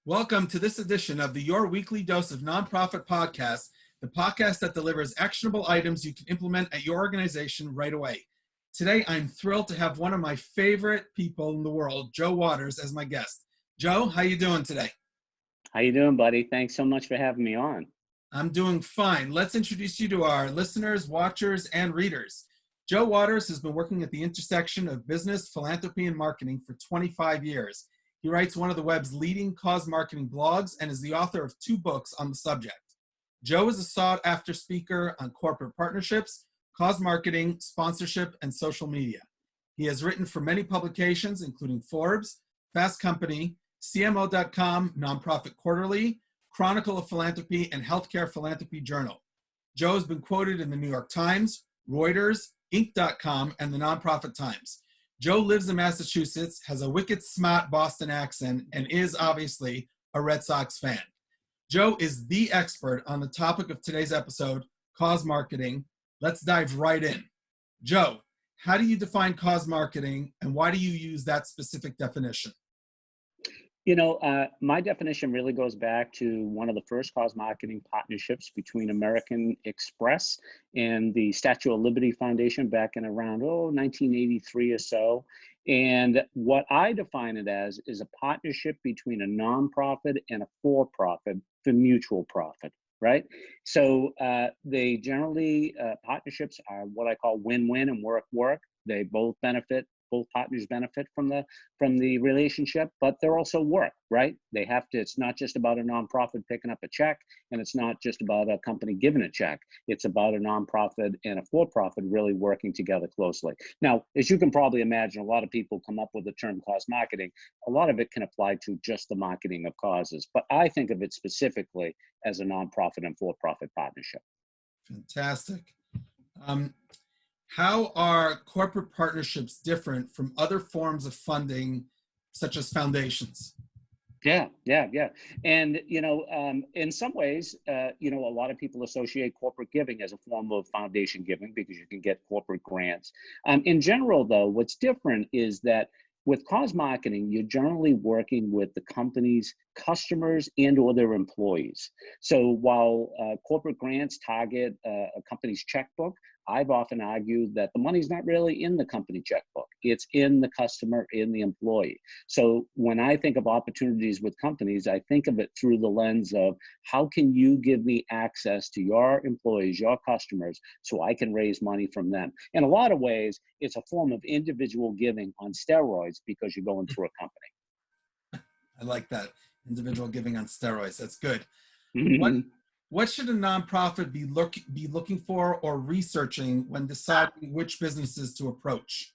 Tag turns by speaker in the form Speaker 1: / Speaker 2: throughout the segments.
Speaker 1: Welcome to this edition of the Your Weekly Dose of Nonprofit podcast, the podcast that delivers actionable items you can implement at your organization right away. Today, I'm thrilled to have one of my favorite people in the world, Joe Waters, as my guest. Joe, how you doing today?
Speaker 2: How you doing, buddy? Thanks so much for having me on.
Speaker 1: I'm doing fine. Let's introduce you to our listeners, watchers, and readers. Joe Waters has been working at the intersection of business, philanthropy, and marketing for 25 years. He writes one of the web's leading cause marketing blogs and is the author of 2 books on the subject. Joe is a sought-after speaker on corporate partnerships, cause marketing, sponsorship, and social media. He has written for many publications, including Forbes, Fast Company, CMO.com, Nonprofit Quarterly, Chronicle of Philanthropy, and Healthcare Philanthropy Journal. Joe has been quoted in the New York Times, Reuters, Inc.com, and the Nonprofit Times. Joe lives in Massachusetts, has a wicked smart Boston accent, and is obviously a Red Sox fan. Joe is the expert on the topic of today's episode, cause marketing. Let's dive right in. Joe, how do you define cause marketing, and why do you use that specific definition?
Speaker 2: My definition really goes back to one of the first cause marketing partnerships between American Express and the Statue of Liberty Foundation back in around 1983 or so. And what I define it as is a partnership between a nonprofit and a for-profit for mutual profit, right? So they generally, partnerships are what I call win-win and work-work. They both partners benefit from the relationship, but they're also work, right? It's not just about a nonprofit picking up a check, and it's not just about a company giving a check. It's about a nonprofit and a for-profit really working together closely. Now, as you can probably imagine, a lot of people come up with the term cause marketing. A lot of it can apply to just the marketing of causes, but I think of it specifically as a nonprofit and for-profit partnership.
Speaker 1: Fantastic. How are corporate partnerships different from other forms of funding, such as foundations?
Speaker 2: Yeah. And, in some ways, a lot of people associate corporate giving as a form of foundation giving because you can get corporate grants. In general, though, what's different is that with cause marketing, you're generally working with the company's customers and or their employees. So while corporate grants target a company's checkbook, I've often argued that the money's not really in the company checkbook. It's in the customer, in the employee. So when I think of opportunities with companies, I think of it through the lens of how can you give me access to your employees, your customers, so I can raise money from them. In a lot of ways, it's a form of individual giving on steroids because you're going through a company.
Speaker 1: I like that. Individual giving on steroids. That's good.
Speaker 2: Mm-hmm.
Speaker 1: What should a nonprofit be looking for or researching when deciding which businesses to approach?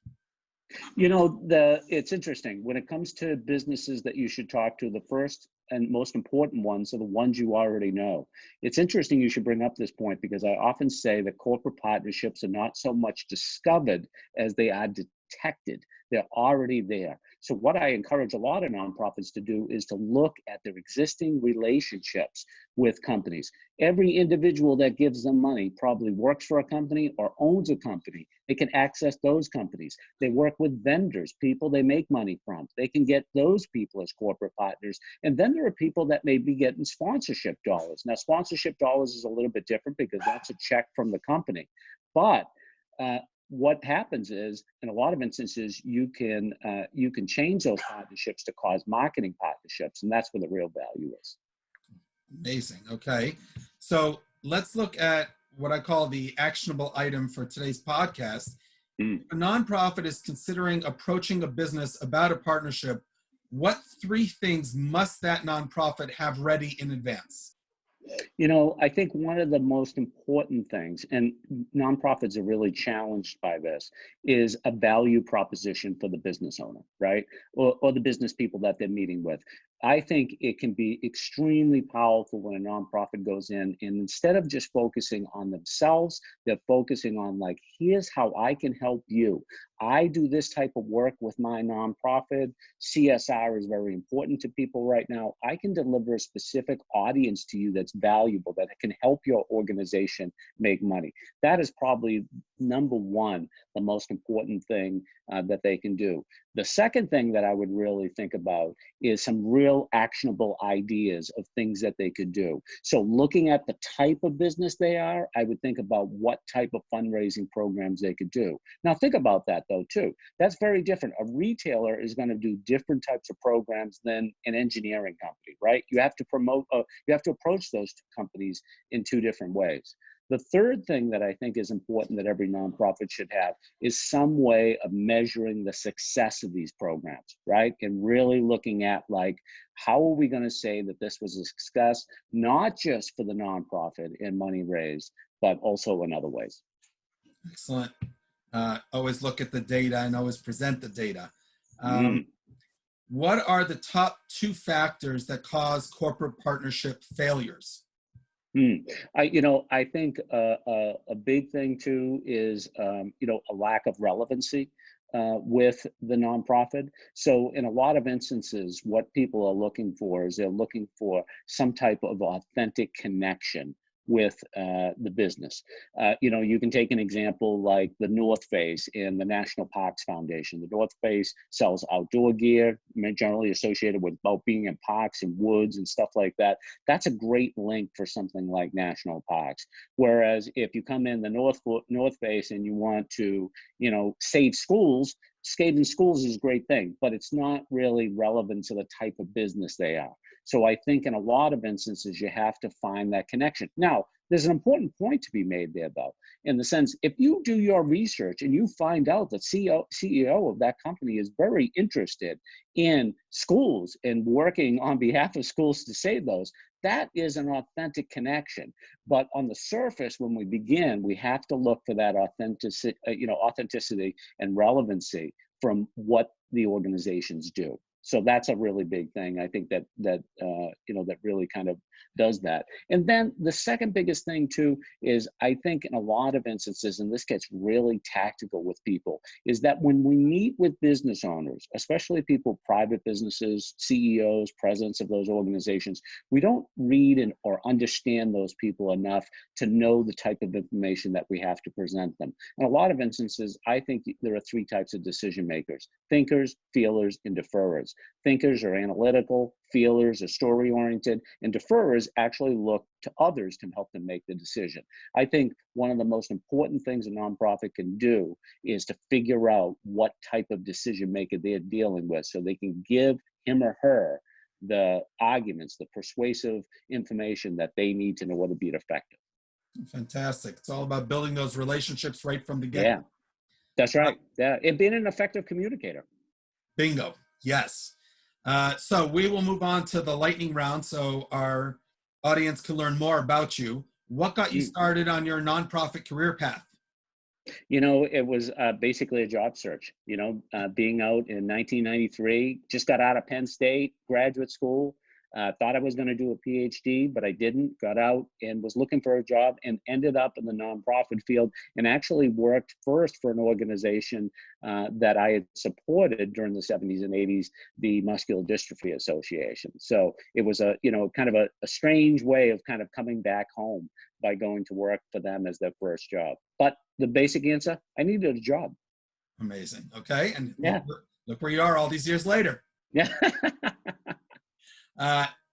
Speaker 2: It's interesting. When it comes to businesses that you should talk to, the first and most important ones are the ones you already know. It's interesting you should bring up this point because I often say that corporate partnerships are not so much discovered as they are detected. They're already there. So what I encourage a lot of nonprofits to do is to look at their existing relationships with companies. Every individual that gives them money probably works for a company or owns a company. They can access those companies. They work with vendors, people they make money from. They can get those people as corporate partners. And then there are people that may be getting sponsorship dollars. Now, sponsorship dollars is a little bit different because that's a check from the company. But what happens is, in a lot of instances, you can change those partnerships to cause marketing partnerships, and that's where the real value is.
Speaker 1: Amazing. Okay, so let's look at what I call the actionable item for today's podcast. If a nonprofit is considering approaching a business about a partnership, what 3 things must that nonprofit have ready in advance?
Speaker 2: I think one of the most important things, and nonprofits are really challenged by this, is a value proposition for the business owner, right? Or the business people that they're meeting with. I think it can be extremely powerful when a nonprofit goes in and instead of just focusing on themselves, they're focusing on like, here's how I can help you. I do this type of work with my nonprofit. CSR is very important to people right now. I can deliver a specific audience to you that's valuable, that can help your organization make money. That is probably number one, the most important thing that they can do. The second thing that I would really think about is some real actionable ideas of things that they could do. So looking at the type of business they are, I would think about what type of fundraising programs they could do. Now think about that though too. That's very different. A retailer is going to do different types of programs than an engineering company, right? You have to you have to approach those companies in two different ways. The third thing that I think is important that every nonprofit should have is some way of measuring the success of these programs, right? And really looking at like, how are we going to say that this was a success, not just for the nonprofit and money raised, but also in other ways.
Speaker 1: Excellent. Always look at the data and always present the data.
Speaker 2: Mm.
Speaker 1: What are the top two factors that cause corporate partnership failures?
Speaker 2: I think a big thing too is, a lack of relevancy with the nonprofit. So in a lot of instances, what people are looking for is they're looking for some type of authentic connection with the business. You can take an example like the North Face and the National Parks Foundation. The North Face sells outdoor gear, generally associated with both being in parks and woods and stuff like that. That's a great link for something like national parks. Whereas if you come in the North Face and you want to, save schools, saving schools is a great thing, but it's not really relevant to the type of business they are. So I think in a lot of instances, you have to find that connection. Now, there's an important point to be made there, though, in the sense, if you do your research and you find out that CEO of that company is very interested in schools and working on behalf of schools to save those, that is an authentic connection. But on the surface, when we begin, we have to look for that authenticity and relevancy from what the organizations do. So that's a really big thing. I think that really kind of does that. And then the second biggest thing too is, I think in a lot of instances, and this gets really tactical with people, is that when we meet with business owners, especially people, private businesses, CEOs, presidents of those organizations, we don't read or understand those people enough to know the type of information that we have to present them. In a lot of instances, I think there are three types of decision makers: thinkers, feelers, and deferrers. Thinkers are analytical, feelers are story-oriented, and deferrers actually look to others to help them make the decision. I think one of the most important things a nonprofit can do is to figure out what type of decision maker they're dealing with so they can give him or her the arguments, the persuasive information that they need to know what to be effective.
Speaker 1: Fantastic. It's all about building those relationships right from the get.
Speaker 2: Yeah, that's right. Yeah, and being an effective communicator.
Speaker 1: Bingo. Yes. So we will move on to the lightning round so our audience can learn more about you. What got you started on your nonprofit career path?
Speaker 2: It was basically a job search. Being out in 1993, just got out of Penn State, graduate school, thought I was going to do a PhD, but I didn't. Got out and was looking for a job and ended up in the nonprofit field, and actually worked first for an organization that I had supported during the 70s and 80s, the Muscular Dystrophy Association. So it was kind of a strange way of kind of coming back home by going to work for them as their first job. But the basic answer, I needed a job.
Speaker 1: Amazing. Okay. And
Speaker 2: yeah,
Speaker 1: look where you are all these years later.
Speaker 2: Yeah.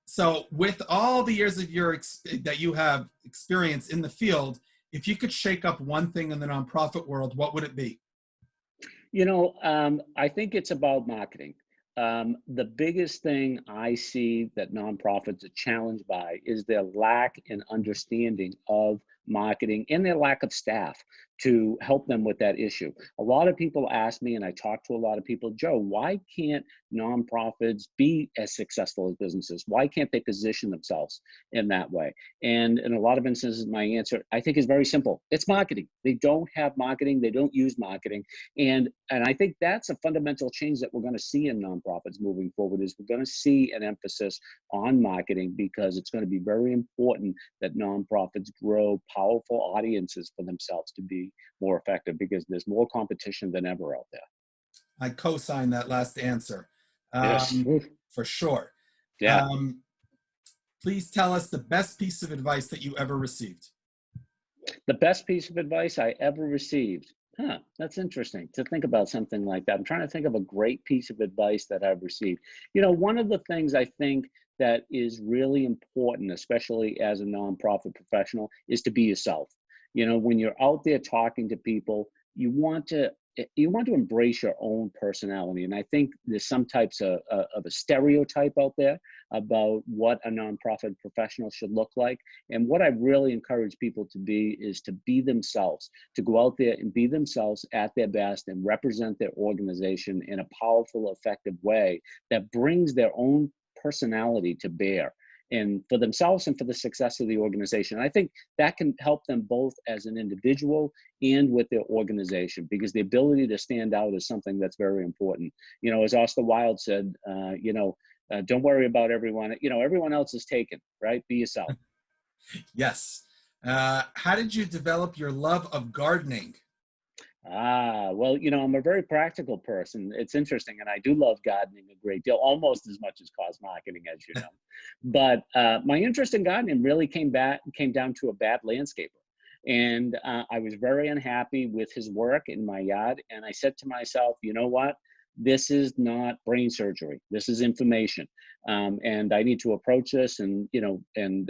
Speaker 1: So with all the years of that you have experience in the field, if you could shake up one thing in the nonprofit world, what would it be?
Speaker 2: I think it's about marketing. The biggest thing I see that nonprofits are challenged by is their lack in understanding of marketing and their lack of staff to help them with that issue. A lot of people ask me, and I talk to a lot of people, Joe, why can't nonprofits be as successful as businesses? Why can't they position themselves in that way? And in a lot of instances, my answer, I think, is very simple. It's marketing. They don't have marketing. They don't use marketing. And I think that's a fundamental change that we're going to see in nonprofits moving forward, is we're going to see an emphasis on marketing, because it's going to be very important that nonprofits grow powerful audiences for themselves to be more effective, because there's more competition than ever out there.
Speaker 1: I co-sign that last answer.
Speaker 2: Yes.
Speaker 1: For sure.
Speaker 2: Yeah.
Speaker 1: Please tell us the best piece of advice that you ever received.
Speaker 2: The best piece of advice I ever received. Huh, that's interesting to think about something like that. I'm trying to think of a great piece of advice that I've received. One of the things I think that is really important, especially as a nonprofit professional, is to be yourself. When you're out there talking to people, you want to embrace your own personality. And I think there's some types of a stereotype out there about what a nonprofit professional should look like. And what I really encourage people to be is to be themselves, to go out there and be themselves at their best and represent their organization in a powerful, effective way that brings their own personality to bear and for themselves and for the success of the organization. I think that can help them both as an individual and with their organization, because the ability to stand out is something that's very important. As Oscar Wilde said, don't worry about everyone. Everyone else is taken, right? Be yourself.
Speaker 1: Yes. How did you develop your love of gardening?
Speaker 2: Well, I'm a very practical person. It's interesting, and I do love gardening a great deal, almost as much as cause marketing, as you know. But my interest in gardening really came down to a bad landscaper, and I was very unhappy with his work in my yard. And I said to myself, you know what? This is not brain surgery. This is information, and I need to approach this. And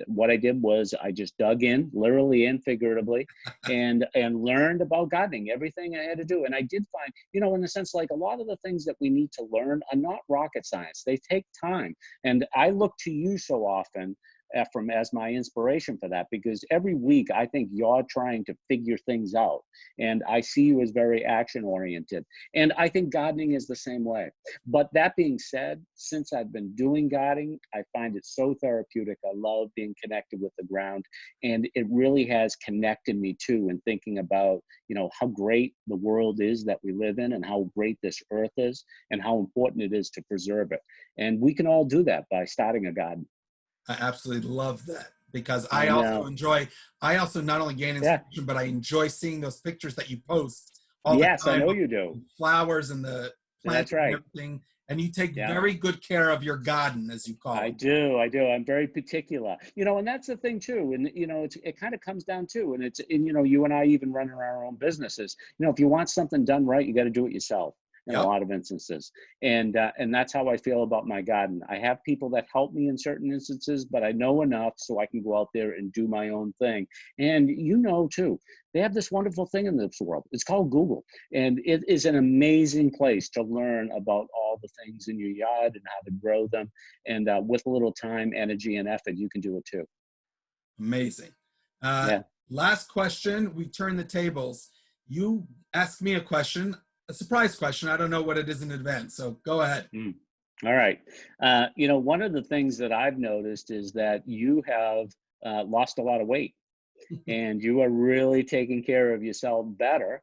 Speaker 2: what I did was I just dug in, literally and figuratively, and learned about gardening, everything I had to do. And I did find, in the sense, like a lot of the things that we need to learn are not rocket science. They take time. And I look to you so often from as my inspiration for that, because every week I think you're trying to figure things out, and I see you as very action oriented. And I think gardening is the same way. But that being said, since I've been doing gardening, I find it so therapeutic. I love being connected with the ground, and it really has connected me too in thinking about, how great the world is that we live in, and how great this earth is, and how important it is to preserve it. And we can all do that by starting a garden.
Speaker 1: I absolutely love that because
Speaker 2: I know.
Speaker 1: I also not only gain
Speaker 2: Yeah.
Speaker 1: inspiration, but I enjoy seeing those pictures that you post all the
Speaker 2: Yes, I
Speaker 1: time
Speaker 2: know
Speaker 1: of
Speaker 2: you do.
Speaker 1: the flowers and the
Speaker 2: That's
Speaker 1: planting and
Speaker 2: right.
Speaker 1: everything. And you take
Speaker 2: Yeah.
Speaker 1: very good care of your garden, as you call
Speaker 2: I
Speaker 1: it.
Speaker 2: do. I do. I'm very particular. And that's the thing too. And it kind of comes down to, you and I even running our own businesses. If you want something done right, you got to do it yourself in a
Speaker 1: Yep.
Speaker 2: lot of instances. And that's how I feel about my garden. I have people that help me in certain instances, but I know enough so I can go out there and do my own thing. And too, they have this wonderful thing in this world. It's called Google, and it is an amazing place to learn about all the things in your yard and how to grow them. And with a little time, energy, and effort, you can do it too.
Speaker 1: Amazing. Uh,
Speaker 2: Yeah.
Speaker 1: Last question. We turn the tables. You ask me a question, a surprise question. I don't know what it is in advance. So go ahead.
Speaker 2: Mm. All right. One of the things that I've noticed is that you have lost a lot of weight, and you are really taking care of yourself better.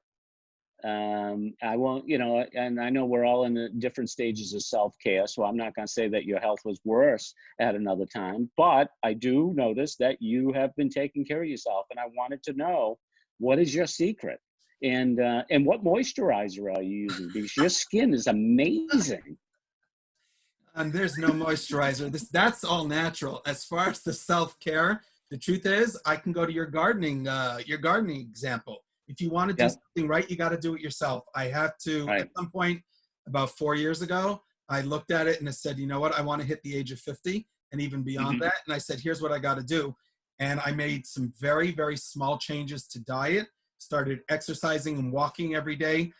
Speaker 2: I won't, and I know we're all in the different stages of self-care, so I'm not going to say that your health was worse at another time, but I do notice that you have been taking care of yourself, and I wanted to know, what is your secret, and what moisturizer are you using, because your skin is amazing.
Speaker 1: And there's no moisturizer. That's all natural. As far as the self-care, the truth is, I can go to your gardening example. If you want to do
Speaker 2: Yeah.
Speaker 1: something right, you got to do it yourself. I have to, at
Speaker 2: Right.
Speaker 1: some point about 4 years ago, I looked at it and I said, you know what? I want to hit the age of 50 and even beyond
Speaker 2: Hmm.
Speaker 1: that. And I said, here's what I got to do. And I made some very, very small changes to diet, started exercising and walking every day,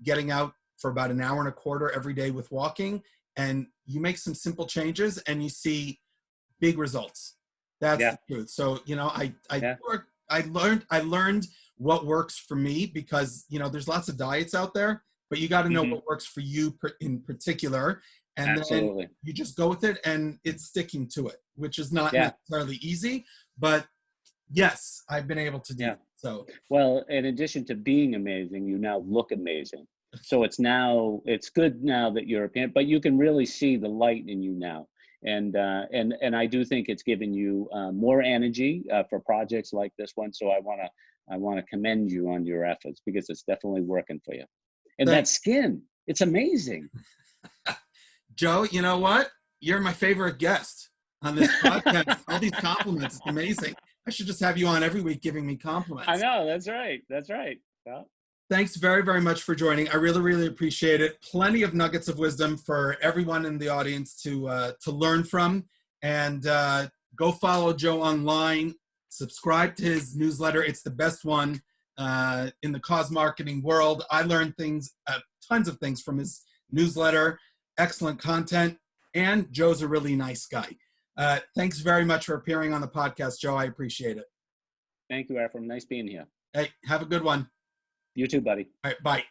Speaker 1: getting out for about an hour and a quarter every day with walking, and you make some simple changes and you see big results. That's
Speaker 2: Yeah.
Speaker 1: the truth. So,
Speaker 2: Yeah.
Speaker 1: I learned what works for me, because, there's lots of diets out there, but you got to know
Speaker 2: Hmm.
Speaker 1: what works for you in particular. And then
Speaker 2: Absolutely.
Speaker 1: you just go with it, and it's sticking to it, which is not
Speaker 2: Yeah.
Speaker 1: necessarily easy, but yes, I've been able to do
Speaker 2: Yeah.
Speaker 1: that. So
Speaker 2: Well, in addition to being amazing, you now look amazing. So it's good now that you're a parent, but you can really see the light in you now. And I do think it's given you more energy for projects like this one. So I want to commend you on your efforts, because it's definitely working for you. And that
Speaker 1: thank
Speaker 2: skin, it's amazing.
Speaker 1: Joe, you know what? You're my favorite guest on this podcast. All these compliments. It's amazing. I should just have you on every week giving me
Speaker 2: I
Speaker 1: compliments.
Speaker 2: know, that's right. That's right. Yeah.
Speaker 1: Thanks very, very much for joining. I really, really appreciate it. Plenty of nuggets of wisdom for everyone in the audience to learn from. And go follow Joe online. Subscribe to his newsletter. It's the best one in the cause marketing world. I learned things, tons of things from his newsletter. Excellent content. And Joe's a really nice guy. Thanks very much for appearing on the podcast, Joe. I appreciate it.
Speaker 2: Thank you, Ephraim. Nice being here.
Speaker 1: Hey, have a good one.
Speaker 2: You too, buddy.
Speaker 1: All right, bye.